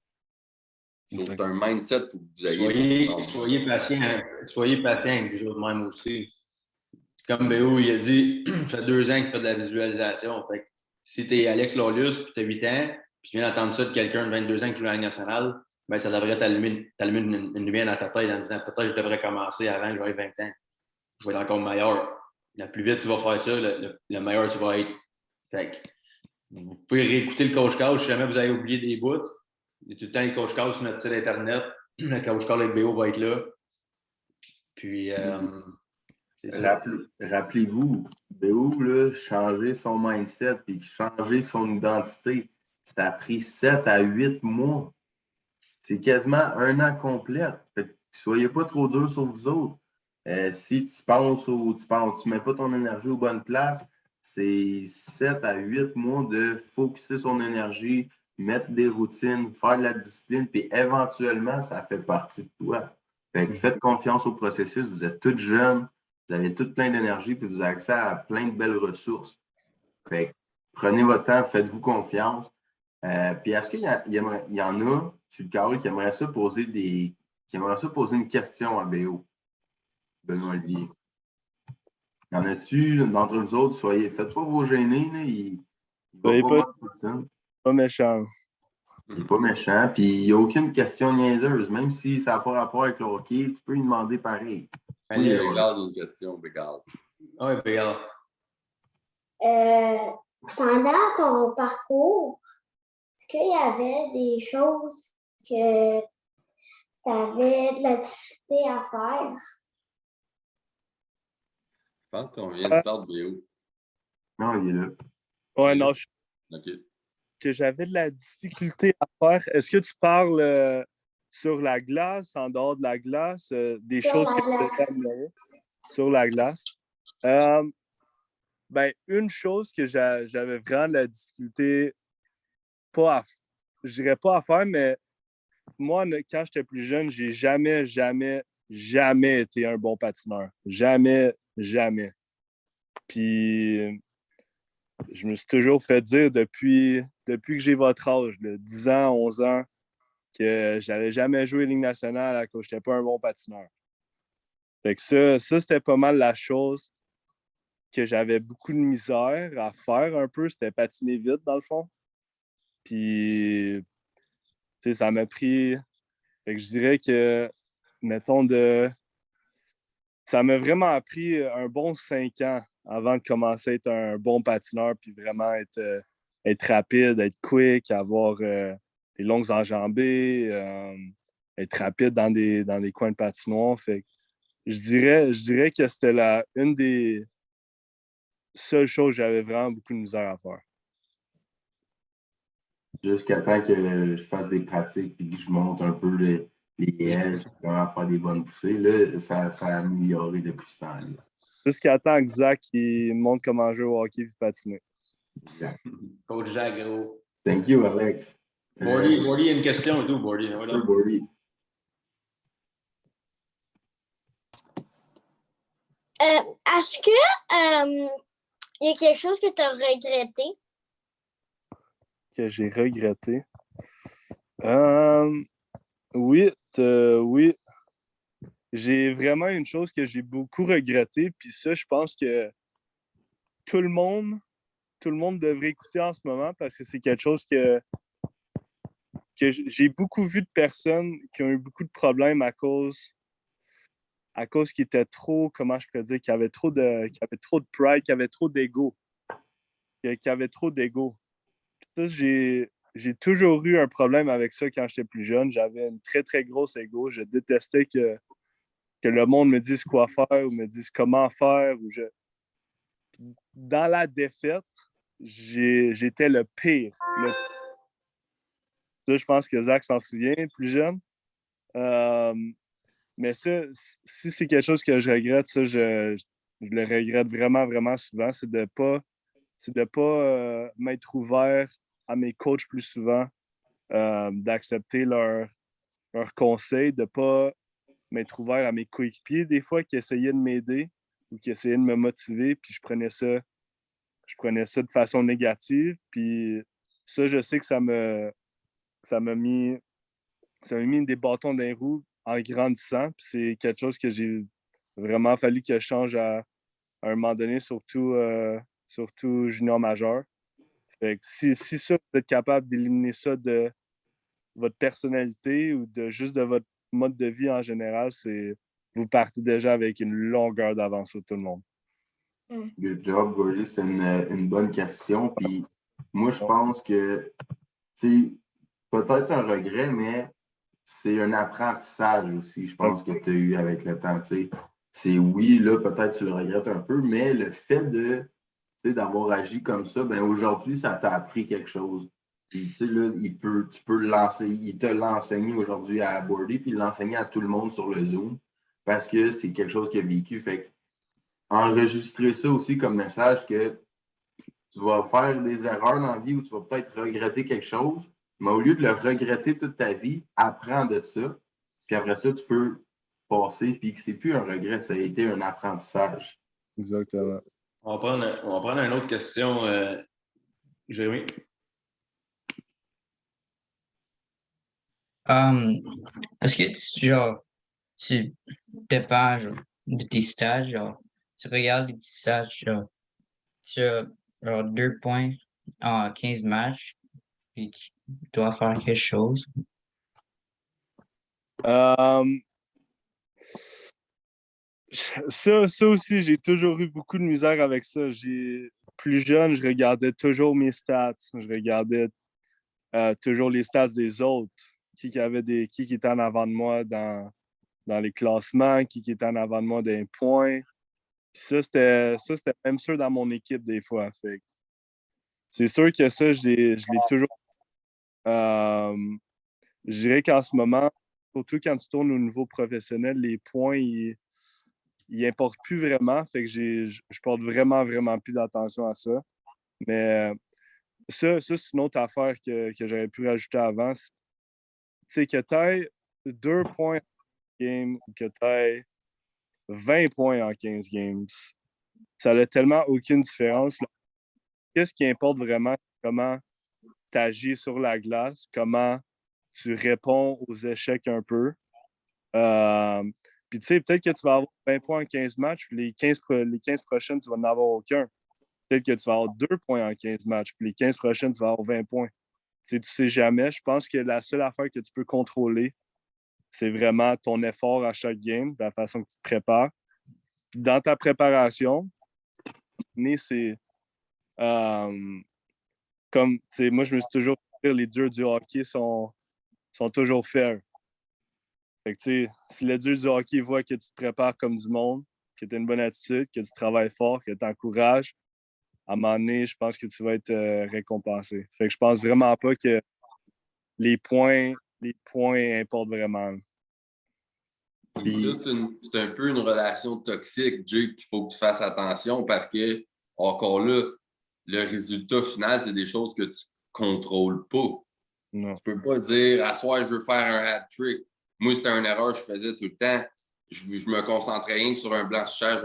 C'est un mindset que vous ayez. Soyez patient avec vous autres même aussi. Comme Béo, il a dit, ça fait 2 ans qu'il fait de la visualisation. Fait que si tu es Alex Lawless, puis tu as 8 ans, puis tu viens d'entendre ça de quelqu'un de 22 ans qui joue à la Ligue nationale, ben, ça devrait t'allumer une lumière dans ta tête en disant peut-être que je devrais commencer avant que j'aurai 20 ans. Je vais être encore meilleur. Le plus vite tu vas faire ça, le meilleur tu vas être. Fait que, vous pouvez réécouter le Coach Call si jamais vous avez oublié des bouts. Il y a tout le temps le Coach Call sur notre site Internet. Le Coach Call avec BO va être là. Puis, c'est ça. Rappelez-vous, BO, là, changer son mindset et changer son identité, ça a pris 7 à 8 mois. C'est quasiment 1 an complet. Fait que soyez pas trop dur sur vous autres. Si tu penses ou tu mets pas ton énergie aux bonnes places, c'est 7 à 8 mois de focuser son énergie, mettre des routines, faire de la discipline, puis éventuellement, ça fait partie de toi. Fait que faites confiance au processus. Vous êtes tous jeunes, vous avez tous plein d'énergie, puis vous avez accès à plein de belles ressources. Fait que prenez votre temps, faites-vous confiance. Puis est-ce qu'il y en a sur le carré qui aimerait ça poser une question à BO? Benoît Olivier. Y en a-tu d'entre vous autres? Faites pas vos gênés, là, il va pas mal. Pas méchant. Il n'est pas méchant, puis il n'y a aucune question niaiseuse. Même si ça n'a pas rapport avec le hockey, tu peux lui demander pareil. Oui, regarde une question, regarde. Oui, regarde. Pendant ton parcours, est-ce qu'il y avait des choses que tu avais de la difficulté à faire? Je pense qu'on vient de perdre BO. Non, il est là. Ouais, non, OK. que j'avais de la difficulté à faire. Est-ce que tu parles sur la glace, en dehors de la glace, des Sur choses la que tu glace. devrais améliorer sur la glace? Ben, une chose que j'avais vraiment de la difficulté, je dirais pas à faire, mais moi, quand j'étais plus jeune, j'ai jamais été un bon patineur. Jamais. Puis, je me suis toujours fait dire depuis que j'ai votre âge, de 10 ans, 11 ans, que j'allais jamais jouer Ligue nationale à cause que j'étais pas un bon patineur. Fait que ça c'était pas mal la chose que j'avais beaucoup de misère à faire un peu. C'était patiner vite, dans le fond. Puis, tu sais, ça m'a pris... Fait que je dirais que, mettons, ça m'a vraiment appris un bon 5 ans avant de commencer à être un bon patineur, puis vraiment être rapide, être quick, avoir des longues enjambées, être rapide dans des coins de patinoire. Fait que je dirais que c'était une des seules choses que j'avais vraiment beaucoup de misère à faire. Jusqu'à temps que je fasse des pratiques et que je monte un peu les ailes, comment faire des bonnes poussées. Là, ça a amélioré depuis ce temps-là. Jusqu'à temps que Zach il me montre comment jouer au hockey et patiner. Exact. Coach Jacques, gros. Thank you, Alex. Bordy, il y a une question et tout, Bordy. Sir Bordy. Est-ce que il y a quelque chose que tu as regretté? Que j'ai regretté? Oui. J'ai vraiment une chose que j'ai beaucoup regretté, puis ça, je pense que tout le monde devrait écouter en ce moment parce que c'est quelque chose que j'ai beaucoup vu de personnes qui ont eu beaucoup de problèmes à cause qu'ils étaient trop, comment je pourrais dire, qui avaient trop de pride, qui avaient trop d'ego. Qui avaient trop d'ego. Ça, j'ai toujours eu un problème avec ça quand j'étais plus jeune. J'avais une très, très grosse ego. Je détestais que le monde me dise quoi faire ou me dise comment faire. Dans la défaite, j'étais le pire. Ça, je pense que Zach s'en souvient, plus jeune. Mais ça, si c'est quelque chose que je regrette, ça, je le regrette vraiment, vraiment souvent, c'est de pas m'être ouvert à mes coachs plus souvent d'accepter leurs conseils, de ne pas m'être ouvert à mes coéquipiers des fois qui essayaient de m'aider ou qui essayaient de me motiver, puis je prenais ça de façon négative. Puis ça, je sais que ça m'a mis des bâtons dans les roues en grandissant. Puis c'est quelque chose que j'ai vraiment fallu que je change à un moment donné, surtout junior majeur. Fait que si ça, vous êtes capable d'éliminer ça de votre personnalité ou juste de votre mode de vie en général, vous partez déjà avec une longueur d'avance sur tout le monde. Good job, Gorgie. C'est une bonne question. Puis moi, je pense que c'est peut-être un regret, mais c'est un apprentissage aussi, je pense, que tu as eu avec le temps. C'est oui, là, peut-être tu le regrettes un peu, mais le fait d'avoir agi comme ça, ben aujourd'hui, ça t'a appris quelque chose. Puis, là, tu peux il te l'a enseigné aujourd'hui à Bordy, puis il l'a enseigné à tout le monde sur le Zoom, parce que c'est quelque chose qu'il a vécu. Fait que, enregistrer ça aussi comme message que tu vas faire des erreurs dans la vie ou tu vas peut-être regretter quelque chose, mais au lieu de le regretter toute ta vie, apprends de ça. Puis après ça, tu peux passer, puis que c'est plus un regret, ça a été un apprentissage. Exactement. On va prendre une autre question, Jérémy. Est-ce que tu dépends de tes stages, tu regardes les petits stages, tu as 2 points en 15 matchs, puis tu dois faire quelque chose? Ça aussi, j'ai toujours eu beaucoup de misère avec ça. Plus jeune, je regardais toujours mes stats. Je regardais toujours les stats des autres. Qui était en avant de moi dans les classements, qui était en avant de moi dans les points. Puis ça, c'était même sûr dans mon équipe des fois. Fait c'est sûr que ça, je l'ai toujours. Je dirais qu'en ce moment, surtout quand tu tournes au niveau professionnel, les points, ils n'importent plus vraiment. Fait que je porte vraiment, vraiment plus d'attention à ça. Mais ça c'est une autre affaire que j'aurais pu rajouter avant. C'est que tu aies 2 points en game ou que tu aies 20 points en 15 games. Ça n'a tellement aucune différence. Qu'est-ce qui importe vraiment? Comment tu agis sur la glace, comment tu réponds aux échecs un peu. Puis tu sais, peut-être que tu vas avoir 20 points en 15 matchs, puis les 15 prochaines, tu vas n'en avoir aucun. Peut-être que tu vas avoir 2 points en 15 matchs, puis les 15 prochaines, tu vas avoir 20 points. Tu sais jamais. Je pense que la seule affaire que tu peux contrôler, c'est vraiment ton effort à chaque game, de la façon que tu te prépares. Dans ta préparation, mais c'est comme, tu sais, moi, je me suis toujours dit, les durs du hockey sont toujours fair. Fait que, tu sais, si le dur du hockey voit que tu te prépares comme du monde, que tu as une bonne attitude, que tu travailles fort, que tu encourages, à un moment donné, je pense que tu vas être récompensé. Fait que je pense vraiment pas que les points importent vraiment. Puis ça, c'est un peu une relation toxique, Jake, qu'il faut que tu fasses attention parce que, encore là, le résultat final, c'est des choses que tu ne contrôles pas. Non. Tu ne peux pas dire, à soir, je veux faire un hat-trick. Moi, c'était une erreur que je faisais tout le temps. Je me concentrais rien que sur un blanchissage.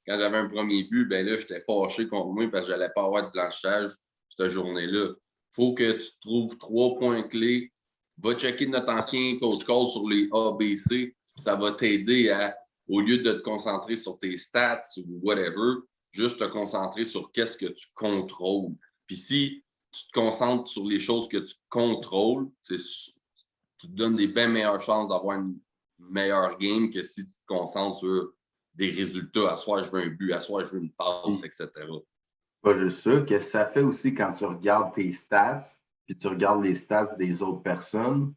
Quand j'avais un premier but, ben là, j'étais fâché contre moi parce que je n'allais pas avoir de blanchissage cette journée-là. Il faut que tu trouves 3 points clés. Va checker notre ancien coach call sur les ABC. Ça va t'aider à, au lieu de te concentrer sur tes stats ou whatever, juste te concentrer sur qu'est-ce que tu contrôles. Puis si tu te concentres sur les choses que tu contrôles, tu te donnes des bien meilleures chances d'avoir une meilleure game que si tu te concentres sur des résultats. À soir, je veux un but, à soir, je veux une passe, etc. Pas juste ça, que ça fait aussi quand tu regardes tes stats, puis tu regardes les stats des autres personnes,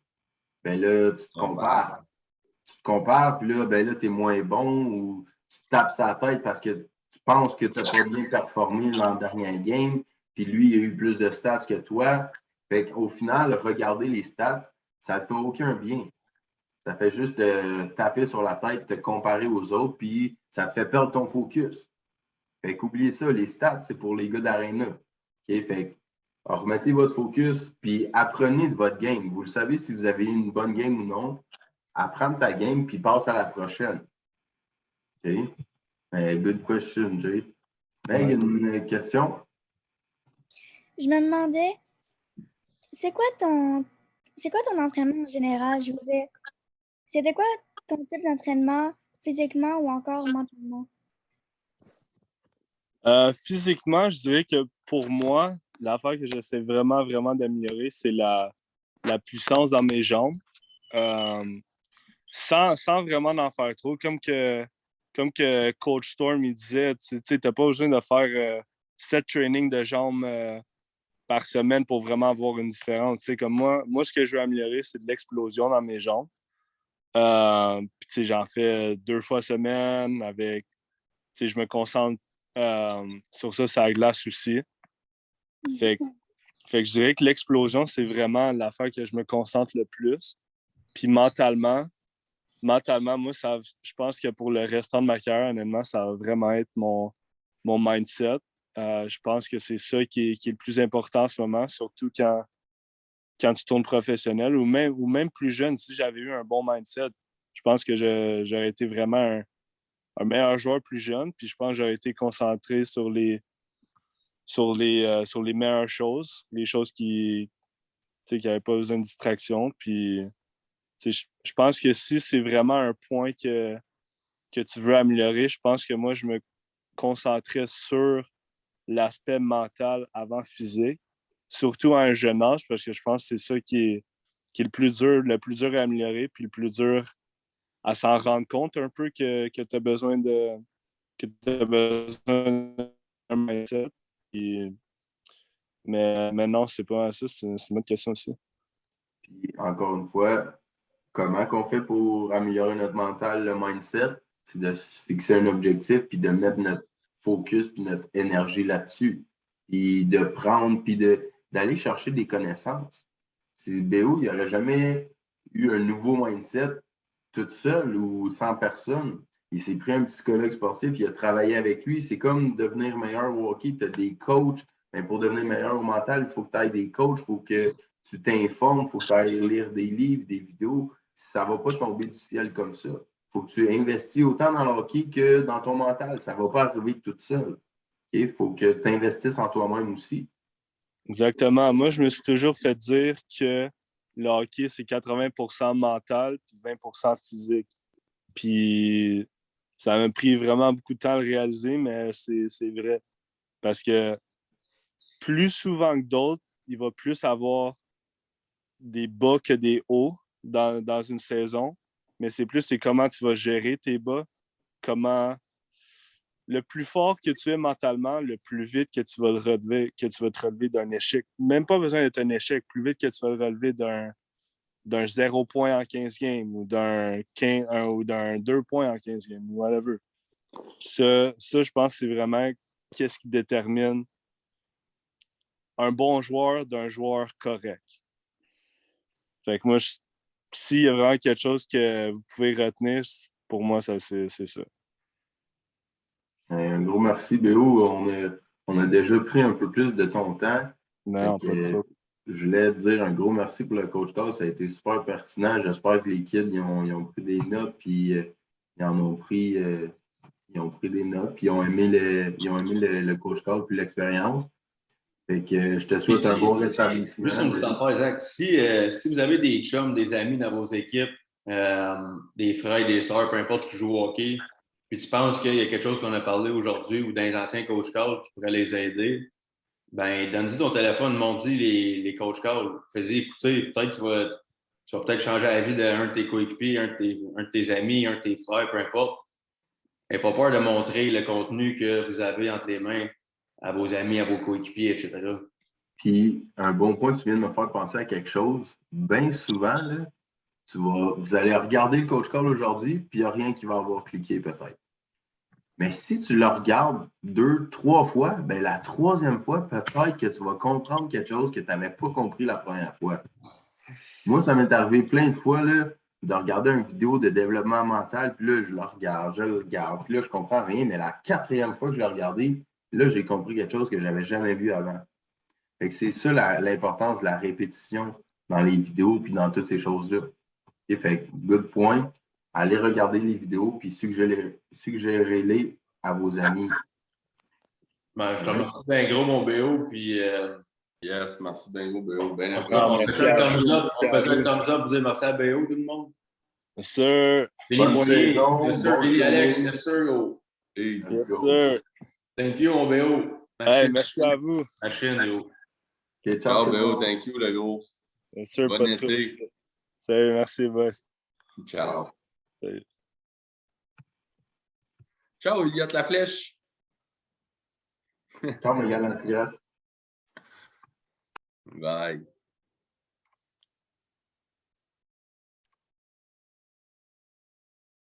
ben là, tu te compares. Tu te compares, puis là, ben là, tu es moins bon ou tu te tapes sa tête parce que tu penses que tu n'as pas bien performé l'an dernier game, puis lui, il a eu plus de stats que toi. Fait qu'au final, regarder les stats, ça ne te fait aucun bien. Ça fait juste te taper sur la tête, te comparer aux autres, puis ça te fait perdre ton focus. Fait qu'oubliez ça, les stats, c'est pour les gars d'Arena. Okay? Fait Alors, remettez votre focus, puis apprenez de votre game. Vous le savez si vous avez une bonne game ou non. Apprends ta game, puis passe à la prochaine. OK? Good question, Jay. Meg, une question? Je me demandais, c'est quoi ton entraînement en général? Je veux dire, c'était quoi ton type d'entraînement physiquement ou encore mentalement? Physiquement, je dirais que pour moi, l'affaire que j'essaie vraiment, vraiment d'améliorer, c'est la puissance dans mes jambes. Sans vraiment en faire trop. Comme que Coach Storm il disait, tu n'as pas besoin de faire 7 trainings de jambes par semaine pour vraiment avoir une différence. Tu sais, comme moi, ce que je veux améliorer, c'est de l'explosion dans mes jambes. Puis, tu sais, j'en fais 2 fois semaine avec. Tu sais, je me concentre sur ça, la glace aussi. Fait que je dirais que l'explosion, c'est vraiment l'affaire que je me concentre le plus. Puis mentalement, moi, je pense que pour le restant de ma carrière, honnêtement, ça va vraiment être mon mindset. Je pense que c'est ça qui est le plus important en ce moment, surtout quand tu tournes professionnel ou même plus jeune. Si j'avais eu un bon mindset, je pense que j'aurais été vraiment un meilleur joueur plus jeune. Puis je pense que j'aurais été concentré sur les meilleures choses, les choses qui n'avaient pas besoin de distraction. Puis je pense que si c'est vraiment un point que tu veux améliorer, je pense que moi, je me concentrais sur l'aspect mental avant physique, surtout à un jeune âge, parce que je pense que c'est ça qui est le plus dur à améliorer, puis le plus dur à s'en rendre compte un peu que tu as besoin d'un mindset. Mais non, c'est pas ça, c'est une autre question aussi. Puis encore une fois, comment qu'on fait pour améliorer notre mental, le mindset? C'est de se fixer un objectif puis de mettre notre focus puis notre énergie là-dessus. Puis de prendre puis d'aller chercher des connaissances. Si BO, il n'y aurait jamais eu un nouveau mindset tout seul ou sans personne. Il s'est pris un psychologue sportif, il a travaillé avec lui. C'est comme devenir meilleur au hockey. Tu as des coachs. Mais pour devenir meilleur au mental, il faut que tu ailles des coachs, il faut que tu t'informes, il faut que tu ailles lire des livres, des vidéos. Ça ne va pas tomber du ciel comme ça. Il faut que tu investis autant dans le hockey que dans ton mental. Ça ne va pas arriver tout seul. Il faut que tu investisses en toi-même aussi. Exactement. Moi, je me suis toujours fait dire que le hockey, c'est 80% mental puis 20% physique. Puis ça m'a pris vraiment beaucoup de temps à le réaliser, mais c'est vrai. Parce que plus souvent que d'autres, il va plus avoir des bas que des hauts dans une saison. Mais c'est comment tu vas gérer tes bas, comment le plus fort que tu es mentalement, le plus vite que tu vas te relever d'un échec. Même pas besoin d'être un échec, plus vite que tu vas te relever d'un 0 point en 15 games ou d'un 2 points en 15 games, whatever. Ça, je pense que c'est vraiment qu'est-ce qui détermine un bon joueur d'un joueur correct. Fait que moi, s'il y a vraiment quelque chose que vous pouvez retenir, pour moi, c'est ça. Un gros merci, Béo. On a déjà pris un peu plus de ton temps. Non, pas de trop. Je voulais te dire un gros merci pour le coach call. Ça a été super pertinent. J'espère que les kids ils ont pris des notes, puis ils ont pris des notes, puis ils ont aimé le coach call puis l'expérience. Fait que je te souhaite un bon rétablissement. Juste une petite affaire, Zach. Si vous avez des chums, des amis dans vos équipes, des frères, des sœurs, peu importe qui jouent au hockey, puis tu penses qu'il y a quelque chose qu'on a parlé aujourd'hui ou dans les anciens coach calls qui pourrait les aider, ben donne-y ton téléphone, monte-y les coach calls. Fais-y écouter. Peut-être que tu vas peut-être changer la vie d'un de tes coéquipiers, un de tes amis, un de tes frères, peu importe. N'ayez pas peur de montrer le contenu que vous avez entre les mains à vos amis, à vos coéquipiers, etc. Puis, un bon point, tu viens de me faire penser à quelque chose. Bien souvent, là, vous allez regarder le coach call aujourd'hui, puis il n'y a rien qui va avoir cliqué peut-être. Mais si tu le regardes 2, 3 fois, ben la troisième fois, peut-être que tu vas comprendre quelque chose que tu n'avais pas compris la première fois. Moi, ça m'est arrivé plein de fois là, de regarder une vidéo de développement mental, puis là, je le regarde, puis là, je ne comprends rien, mais la quatrième fois que je l'ai regardé, là, j'ai compris quelque chose que je n'avais jamais vu avant. Fait que c'est ça l'importance de la répétition dans les vidéos puis dans toutes ces choses-là. Et fait que, good point. Allez regarder les vidéos puis suggérez-les à vos amis. Ben, je te remercie bien gros, mon BO, puis Yes, merci bien gros, BO. Bien on apprécié. fait un thumbs up, vous dire merci à BO, tout le monde. Bien sûr. Billy Bonne Poirier, saison, bien sûr, bon Billy Alex, training. bien sûr, gros. Hey, Let's Yes, go. sir. Thank you, mon BO. Hey, merci à vous. Machine, gros. OK, ciao, tout le BO. monde. Thank you, le gros. Bien sûr, Bon pas de été. trouble. Salut, merci, boss. Ciao. Salut. Ciao, Elliot la flèche. Ciao, mes gars, l'antigraphe. Bye.